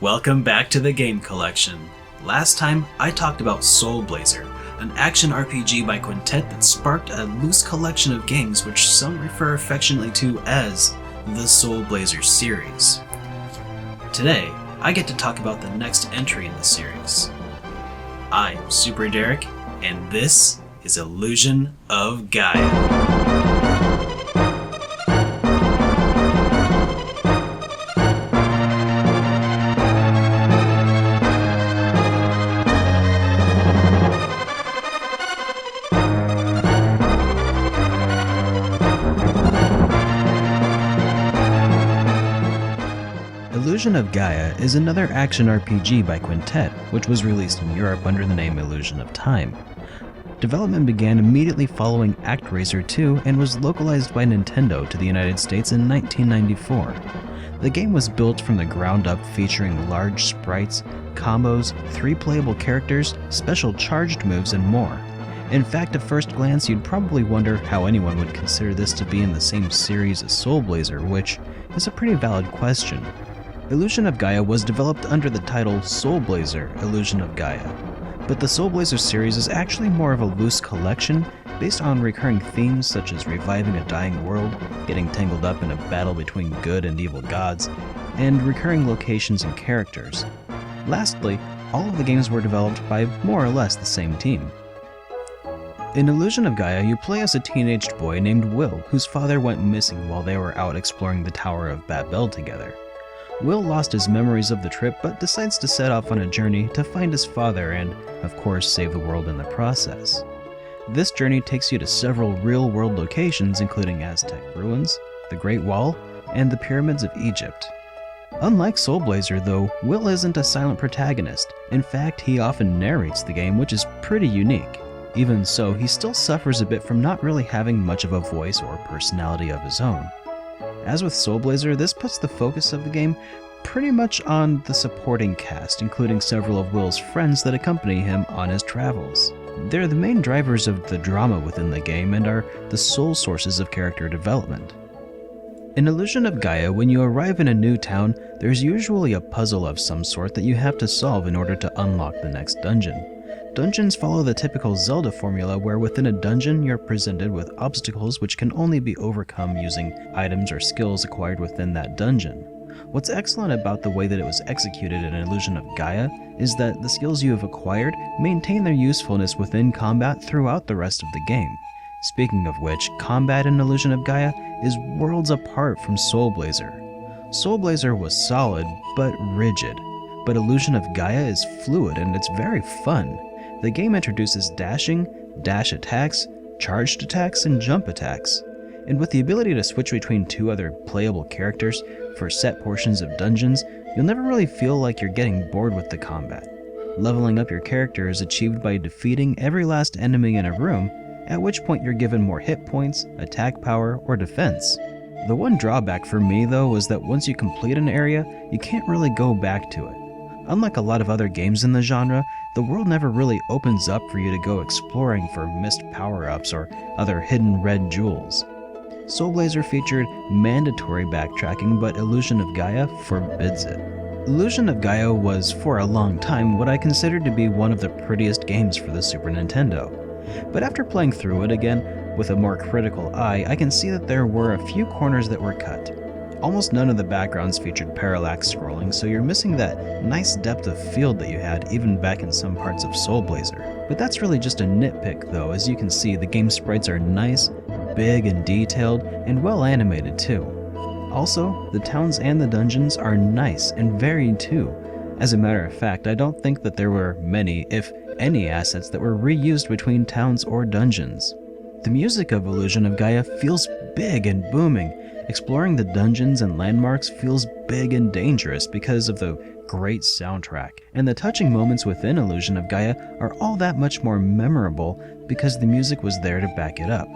Welcome back to the Game Collection. Last time, I talked about Soul Blazer, an action RPG by Quintet that sparked a loose collection of games which some refer affectionately to as the Soul Blazer series. Today, I get to talk about the next entry in the series. I'm SuperDerek, and this is Illusion of Gaia. Illusion of Gaia is another action RPG by Quintet, which was released in Europe under the name Illusion of Time. Development began immediately following ActRaiser 2 and was localized by Nintendo to the United States in 1994. The game was built from the ground up, featuring large sprites, combos, 3 playable characters, special charged moves, and more. In fact, at first glance, you'd probably wonder how anyone would consider this to be in the same series as Soul Blazer, which is a pretty valid question. Illusion of Gaia was developed under the title Soul Blazer: Illusion of Gaia, but the Soul Blazer series is actually more of a loose collection based on recurring themes such as reviving a dying world, getting tangled up in a battle between good and evil gods, and recurring locations and characters. Lastly, all of the games were developed by more or less the same team. In Illusion of Gaia, you play as a teenaged boy named Will, whose father went missing while they were out exploring the Tower of Babel together. Will lost his memories of the trip, but decides to set off on a journey to find his father and, of course, save the world in the process. This journey takes you to several real-world locations, including Aztec ruins, the Great Wall, and the Pyramids of Egypt. Unlike Soul Blazer, though, Will isn't a silent protagonist. In fact, he often narrates the game, which is pretty unique. Even so, he still suffers a bit from not really having much of a voice or personality of his own. As with Soul Blazer, this puts the focus of the game pretty much on the supporting cast, including several of Will's friends that accompany him on his travels. They're the main drivers of the drama within the game and are the sole sources of character development. In Illusion of Gaia, when you arrive in a new town, there's usually a puzzle of some sort that you have to solve in order to unlock the next dungeon. Dungeons follow the typical Zelda formula where within a dungeon you're presented with obstacles which can only be overcome using items or skills acquired within that dungeon. What's excellent about the way that it was executed in Illusion of Gaia is that the skills you have acquired maintain their usefulness within combat throughout the rest of the game. Speaking of which, combat in Illusion of Gaia is worlds apart from Soul Blazer. Soul Blazer was solid but rigid, but Illusion of Gaia is fluid and it's very fun. The game introduces dashing, dash attacks, charged attacks, and jump attacks. And with the ability to switch between 2 other playable characters for set portions of dungeons, you'll never really feel like you're getting bored with the combat. Leveling up your character is achieved by defeating every last enemy in a room, at which point you're given more hit points, attack power, or defense. The one drawback for me though was that once you complete an area, you can't really go back to it. Unlike a lot of other games in the genre, the world never really opens up for you to go exploring for missed power-ups or other hidden red jewels. Soul Blazer featured mandatory backtracking, but Illusion of Gaia forbids it. Illusion of Gaia was, for a long time, what I considered to be one of the prettiest games for the Super Nintendo. But after playing through it again, with a more critical eye, I can see that there were a few corners that were cut. Almost none of the backgrounds featured parallax scrolling, so you're missing that nice depth of field that you had even back in some parts of Soul Blazer. But that's really just a nitpick though. As you can see, the game sprites are nice, big and detailed, and well animated too. Also, the towns and the dungeons are nice and varied too. As a matter of fact, I don't think that there were many, if any, assets that were reused between towns or dungeons. The music of Illusion of Gaia feels big and booming. Exploring the dungeons and landmarks feels big and dangerous because of the great soundtrack, and the touching moments within Illusion of Gaia are all that much more memorable because the music was there to back it up.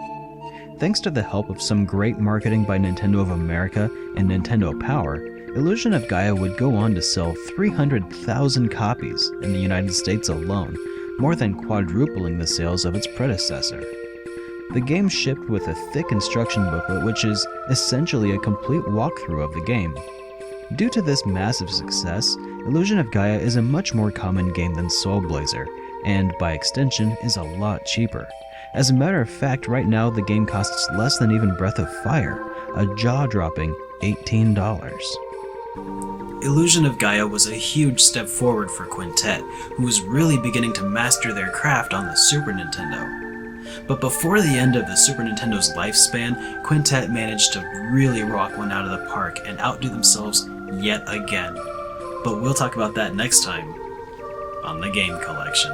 Thanks to the help of some great marketing by Nintendo of America and Nintendo Power, Illusion of Gaia would go on to sell 300,000 copies in the United States alone, more than quadrupling the sales of its predecessor. The game shipped with a thick instruction booklet which is essentially a complete walkthrough of the game. Due to this massive success, Illusion of Gaia is a much more common game than Soul Blazer, and by extension is a lot cheaper. As a matter of fact, right now the game costs less than even Breath of Fire, a jaw-dropping $18. Illusion of Gaia was a huge step forward for Quintet, who was really beginning to master their craft on the Super Nintendo. But before the end of the Super Nintendo's lifespan, Quintet managed to really rock one out of the park and outdo themselves yet again. But we'll talk about that next time on the Game Collection.